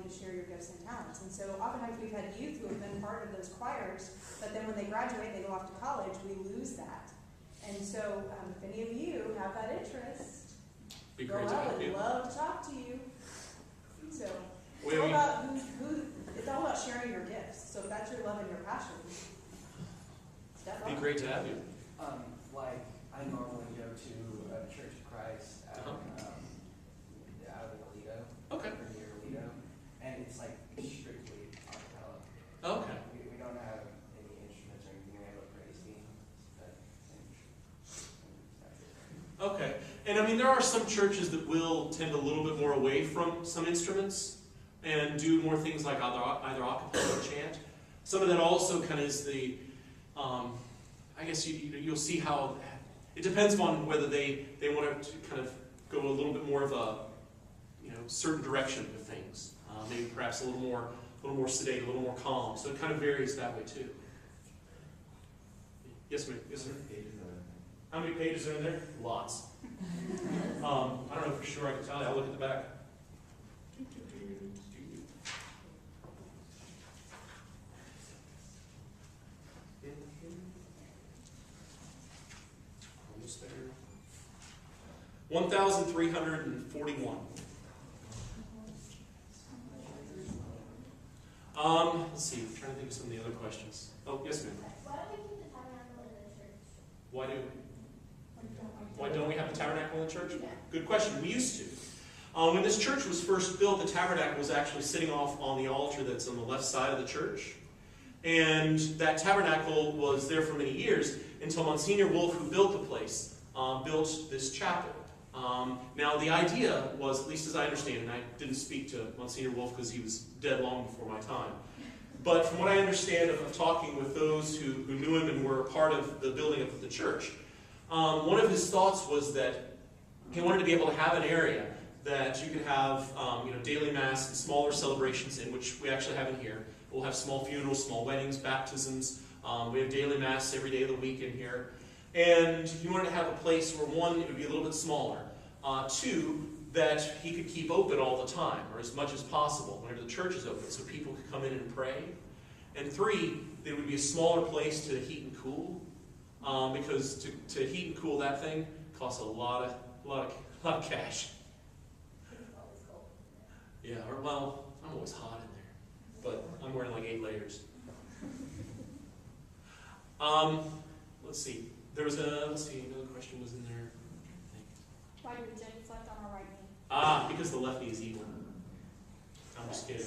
to share your gifts and talents. And so oftentimes we've had youth who have been part of those choirs, but then when they graduate, they go off to college, we lose that. And so if any of you have that interest, go out. I'd love to talk to you. So it's all about sharing your gifts. So if that's your love and your passion, step up. It'd be great to have you. Like I normally go to a Church of Christ out in Alito. Okay. Near Alito, and it's like strictly a cappella. Okay. We don't have any instruments or anything. We have a praise team. Okay. And I mean, there are some churches that will tend a little bit more away from some instruments and do more things like either a cappella or chant. Some of that also kind of is the, I guess you'll see how, it depends on whether they want to kind of go a little bit more of a, certain direction with things. Maybe perhaps a little more sedate, a little more calm. So it kind of varies that way too. Yes, ma'am. Yes, sir. How many pages are in there? Lots. I don't know for sure. I can tell you. I'll look at the back. Almost there. 1,341. Let's see. I'm trying to think of some of the other questions. Oh, yes, ma'am. Why don't we keep the tabernacle in the church? Why don't we have the tabernacle in the church? Good question. We used to. When this church was first built, the tabernacle was actually sitting off on the altar that's on the left side of the church. And that tabernacle was there for many years until Monsignor Wolf, who built the place, built this chapel. Now, the idea was, at least as I understand, and I didn't speak to Monsignor Wolf because he was dead long before my time, but from what I understand of talking with those who knew him and were part of the building of the church, one of his thoughts was that he wanted to be able to have an area that you could have daily mass and smaller celebrations in, which we actually have in here. We'll have small funerals, small weddings, baptisms. We have daily mass every day of the week in here. And he wanted to have a place where, one, it would be a little bit smaller. Two, that he could keep open all the time, or as much as possible, whenever the church is open, so people could come in and pray. And three, that it would be a smaller place to heat and cool, because to heat and cool that thing costs a lot of cash. It's always cold. Yeah, well, I'm always hot in there, but I'm wearing like 8 layers. Let's see. There was another question was in there. Why do we genuflect on our right knee? Because the left knee is evil. I'm just kidding.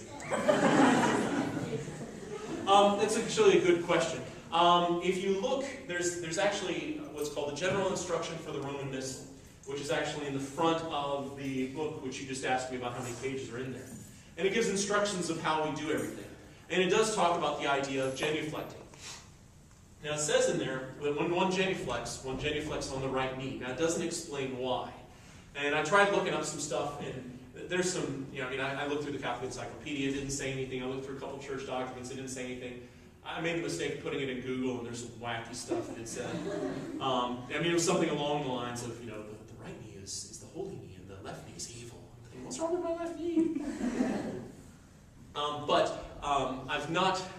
That's actually a good question. If you look, there's actually what's called the General Instruction for the Roman Missal, which is actually in the front of the book, which you just asked me about how many pages are in there. And it gives instructions of how we do everything. And it does talk about the idea of genuflecting. Now it says in there that when one genuflects on the right knee. Now it doesn't explain why. And I tried looking up some stuff, and there's some, I looked through the Catholic Encyclopedia, it didn't say anything. I looked through a couple church documents, it didn't say anything. I made the mistake of putting it in Google, and there's some wacky stuff that it said. It was something along the lines of, the right knee is the holy knee, and the left knee is evil. I'm thinking, what's wrong with my left knee?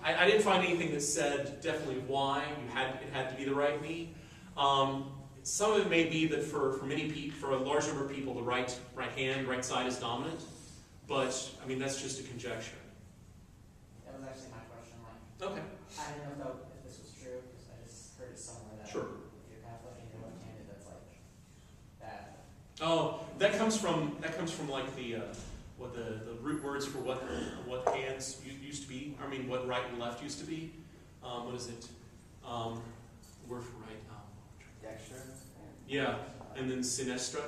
I didn't find anything that said definitely why it had to be the right knee. Some of it may be that for many people, for a large number of people, the right side is dominant. But that's just a conjecture. That was actually my question. Okay. I didn't know if this was true because I just heard it somewhere that Sure. if you're Catholic and you're left-handed, that's like bad. Oh, that comes from like the root words for what hands used to be. What right and left used to be. What is it? Word for right. Dexter. Yeah, and then sinistra,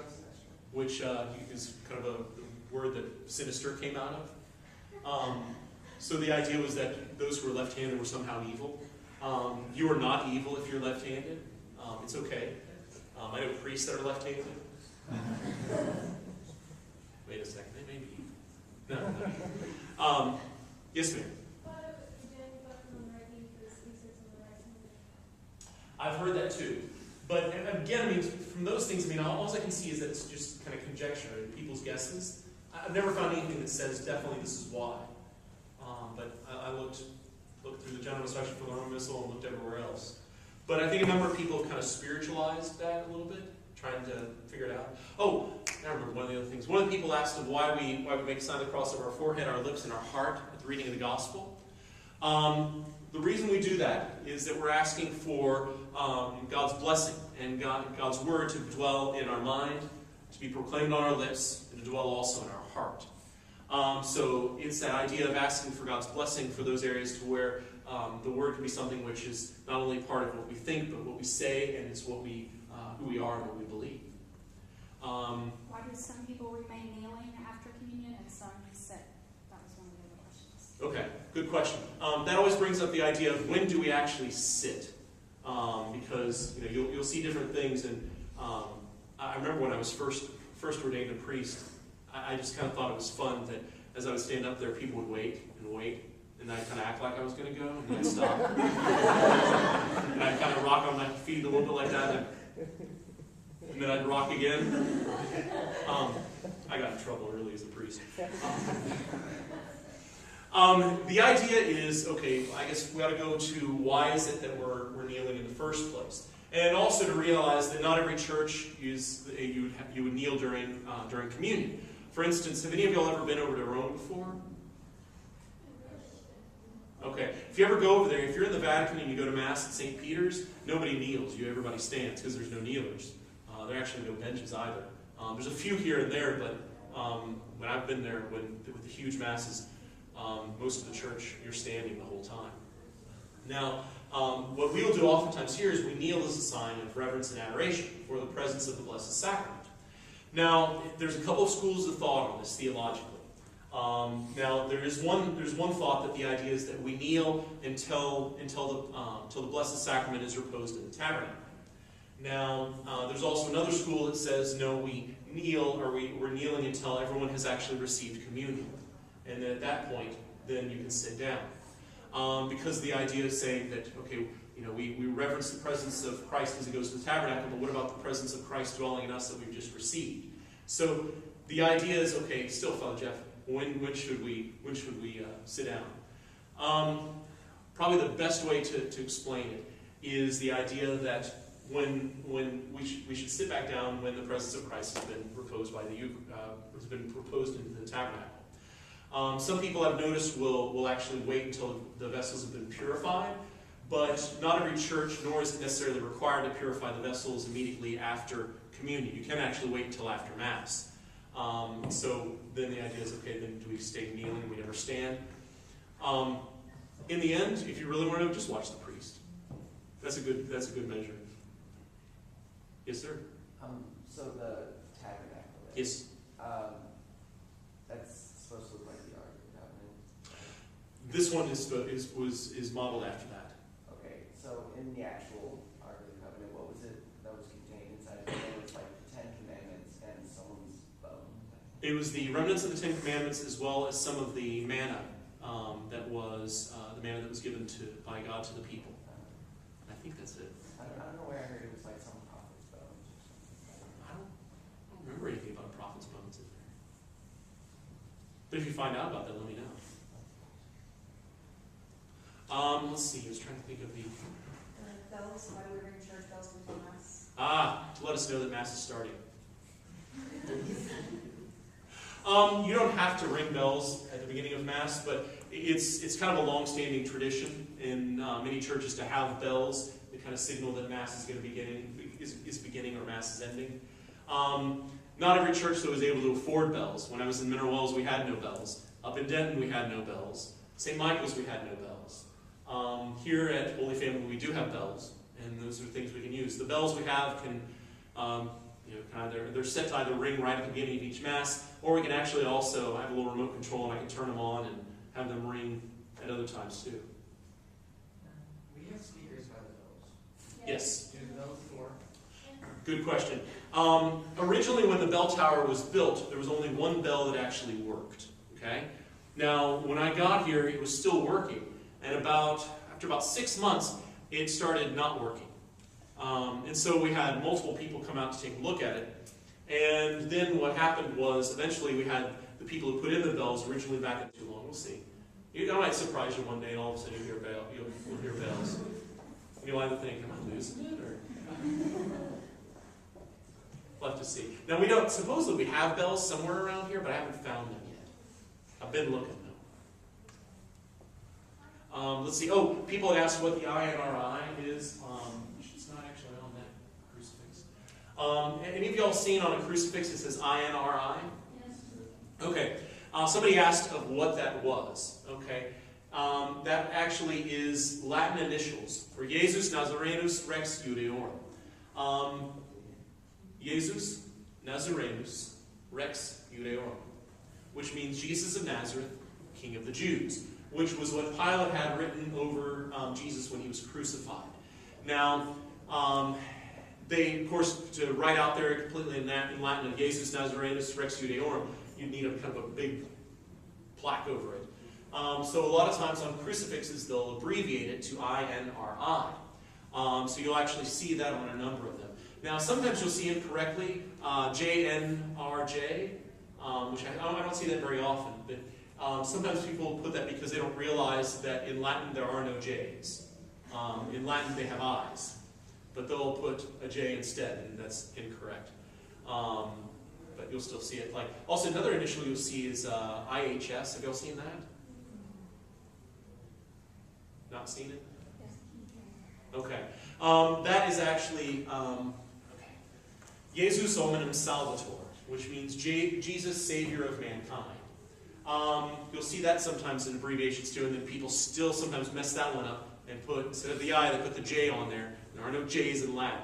which is kind of a word that sinister came out of. So the idea was that those who were left-handed were somehow evil. You are not evil if you're left-handed. It's okay. I know priests that are left-handed. Wait a second, they may be evil. No. Yes, ma'am. I've heard that too. But again, from those things, all I can see is that it's just kind of conjecture and people's guesses. I've never found anything that says definitely this is why. But I looked through the general section for the Roman Missal and looked everywhere else. But I think a number of people have kind of spiritualized that a little bit, trying to figure it out. Oh, I remember one of the other things. One of the people asked of why we make a sign of the cross over our forehead, our lips, and our heart at the reading of the gospel. The reason we do that is that we're asking for God's blessing and God's word to dwell in our mind, to be proclaimed on our lips, and to dwell also in our heart. So it's that idea of asking for God's blessing for those areas to where the word can be something which is not only part of what we think, but what we say, and it's what we who we are and what we believe. Why do some people remain kneeling after communion and some sit? That was one of the other questions. Okay, good question. That always brings up the idea of when do we actually sit? Because you'll see different things, and I remember when I was first ordained a priest, I just kind of thought it was fun that as I would stand up there, people would wait, and I'd kind of act like I was going to go, and then I'd stop. And I'd kind of rock on my feet a little bit like that, and then I'd rock again. I got in trouble early as a priest. The idea is, okay, I guess we ought to go to why is it that we're kneeling in the first place. And also to realize that not every church you would kneel during communion. For instance, have any of y'all ever been over to Rome before? Okay. If you ever go over there, if you're in the Vatican and you go to Mass at St. Peter's, nobody kneels. Everybody stands because there's no kneelers. There are actually no benches either. There's a few here and there, but when I've been there with the huge Masses, most of the church, you're standing the whole time. Now, what we'll do oftentimes here is we kneel as a sign of reverence and adoration for the presence of the Blessed Sacrament. Now, there's a couple of schools of thought on this theologically. Now, there's one thought that the idea is that we kneel until the Blessed Sacrament is reposed in the tabernacle. Now, there's also another school that says no, we kneel, or we're kneeling until everyone has actually received communion, and then at that point, then you can sit down, because the idea is saying that okay, we reverence the presence of Christ as he goes to the tabernacle, but what about the presence of Christ dwelling in us that we've just received? So the idea is, okay, still, Father Jeff, when should we sit down? Probably the best way to explain it is the idea that when we should sit back down when the presence of Christ has been reposed into the tabernacle. Some people I've noticed will actually wait until the vessels have been purified. But not every church, nor is it necessarily required to purify the vessels immediately after communion. You can actually wait until after Mass. So then the idea is, okay, then do we stay kneeling and we never stand? In the end, if you really want to know, just watch the priest. That's a good measure. Yes, sir? So the tabernacle. Yes. That's supposed to look like the Ark of the Covenant. This one is modeled after that. Okay, so in the actual Ark of the Covenant, what was it that was contained inside of it? It was like the Ten Commandments and someone's bone. It was the remnants of the Ten Commandments as well as some of the manna that was the manna that was given by God to the people. I think that's it. I don't know where I heard it was like some prophet's bones or something. I don't remember anything about a prophet's bones in there. But if you find out about that, let me know. Let's see, I was trying to think of the bells, why we ring church bells before Mass. to let us know that Mass is starting. You don't have to ring bells at the beginning of Mass, but it's kind of a long-standing tradition in many churches to have bells that kind of signal that Mass is going to is beginning or Mass is ending. Not every church though was able to afford bells. When I was in Mineral Wells, we had no bells. Up in Denton, we had no bells. St. Michael's, we had no bells. Here at Holy Family, we do have bells, and those are things we can use. The bells we have can, they're set to either ring right at the beginning of each Mass, or we can actually also have a little remote control, and I can turn them on and have them ring at other times too. We have speakers by the bells. Yes. Do the bells work? Good question. Originally, when the bell tower was built, there was only one bell that actually worked. Okay. Now, when I got here, it was still working, and after about 6 months, it started not working. And so we had multiple people come out to take a look at it. And then what happened was, eventually, we had the the people who put in the bells originally back in too long. We'll see. I might surprise you one day, and all of a sudden you'll hear bells. You'll either think, am I losing it, or we'll have to see. Now supposedly we have bells somewhere around here, but I haven't found them yet. I've been looking though. Let's see. Oh, people had asked what the INRI is. It's not actually on that crucifix. Any of y'all seen on a crucifix it says INRI? Yes. Okay. Somebody asked of what that was. Okay. That actually is Latin initials for Jesus Nazarenus Rex Judeorum. Jesus Nazarenus Rex Judeorum, which means Jesus of Nazareth, King of the Jews, which was what Pilate had written over Jesus when he was crucified. Now, they, of course, to write out there completely in Latin, Jesus Nazarenus Rex Judeorum, you'd need a kind of a big plaque over it. So a lot of times on crucifixes, they'll abbreviate it to INRI. So you'll actually see that on a number of them. Now, sometimes you'll see incorrectly JNRJ, which I don't see that very often. But sometimes people put that because they don't realize that in Latin there are no J's. In Latin they have I's, but they'll put a J instead, and that's incorrect. But you'll still see it. Like also another initial you'll see is IHS. Have y'all seen that? Not seen it? Okay. That is actually Jesus Hominum Salvator, which means Jesus, Savior of mankind. You'll see that sometimes in abbreviations too, and then people still sometimes mess that one up and put, instead of the I, they put the J on there. There are no J's in Latin.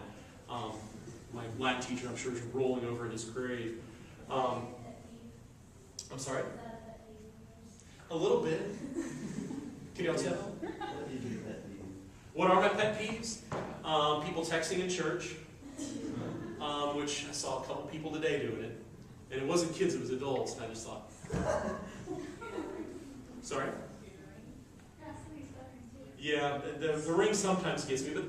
My Latin teacher, I'm sure, is rolling over in his grave. I'm sorry? A little bit. Can y'all tell? What are my pet peeves? People texting in church, which I saw a couple people today doing it. And it wasn't kids, it was adults, and I just thought. Sorry? Yeah, the ring sometimes gets me, but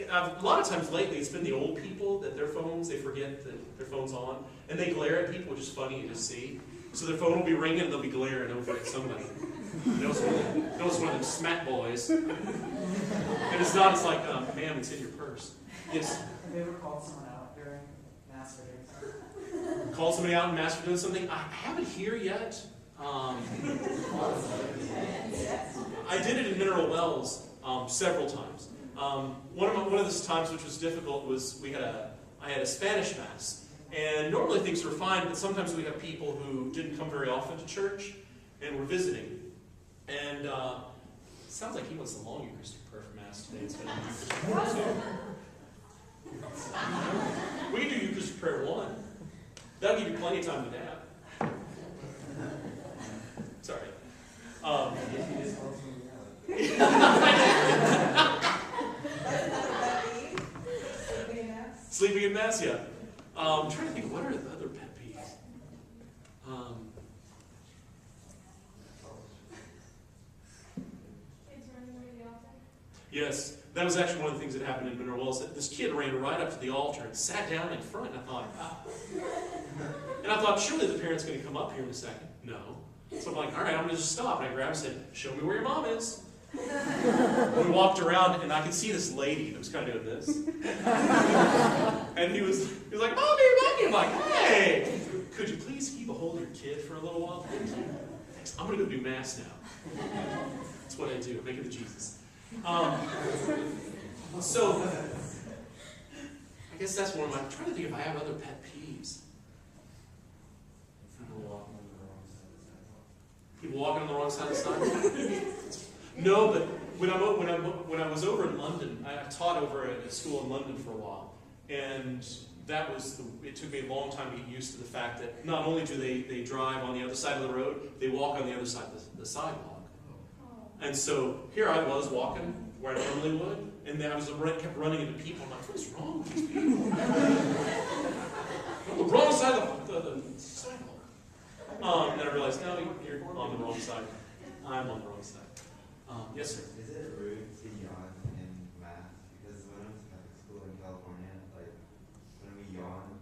a lot of times lately it's been the old people that their phones, they forget that their phone's on, and they glare at people, which is funny to see. So their phone will be ringing and they'll be glaring over at somebody. You know, it's one of them smack boys. And it's not, it's like, ma'am, it's in your purse. Yes? Have you ever called someone out during Mass for doing something? Called somebody out and asked for doing something? I haven't here yet. I did it in Mineral Wells several times. One of the times which was difficult was I had a Spanish Mass. And normally things were fine, but sometimes we have people who didn't come very often to church and were visiting. And it sounds like he wants the long Eucharistic prayer for Mass today instead of Eucharistic prayer 2. We can do Eucharistic prayer 1. That'll give you plenty of time to nap. Sorry. Sleeping in Mass, yeah. I'm trying to think, what are the other pet peeves? Yes, that was actually one of the things that happened in Mineral Wells. This kid ran right up to the altar and sat down in front, and I thought, surely the parent's going to come up here in a second. No. So I'm like, all right, I'm going to just stop. And I grabbed him and said, show me where your mom is. We walked around, and I could see this lady that was kind of doing this. And he was like, Mommy, Mommy. I'm like, hey, could you please keep a hold of your kid for a little while? Thanks. I'm going to go do Mass now. That's what I do. I make it to Jesus. So, I guess that's one of my... I'm trying to think if I have other pet peeves. People walking on the wrong side of the sidewalk? No, but when I was over in London, I taught over at a school in London for a while, and it took me a long time to get used to the fact that not only do they drive on the other side of the road, they walk on the other side of the sidewalk. And so here I was walking where I normally would, and then kept running into people. I'm like, what is wrong with these people? On the wrong side of the sidewalk. And I realized, no, you're on the wrong side. I'm on the wrong side. Yes, sir. Is it rude to yawn in Mass? Because when I was in Catholic school in California, like when we yawn,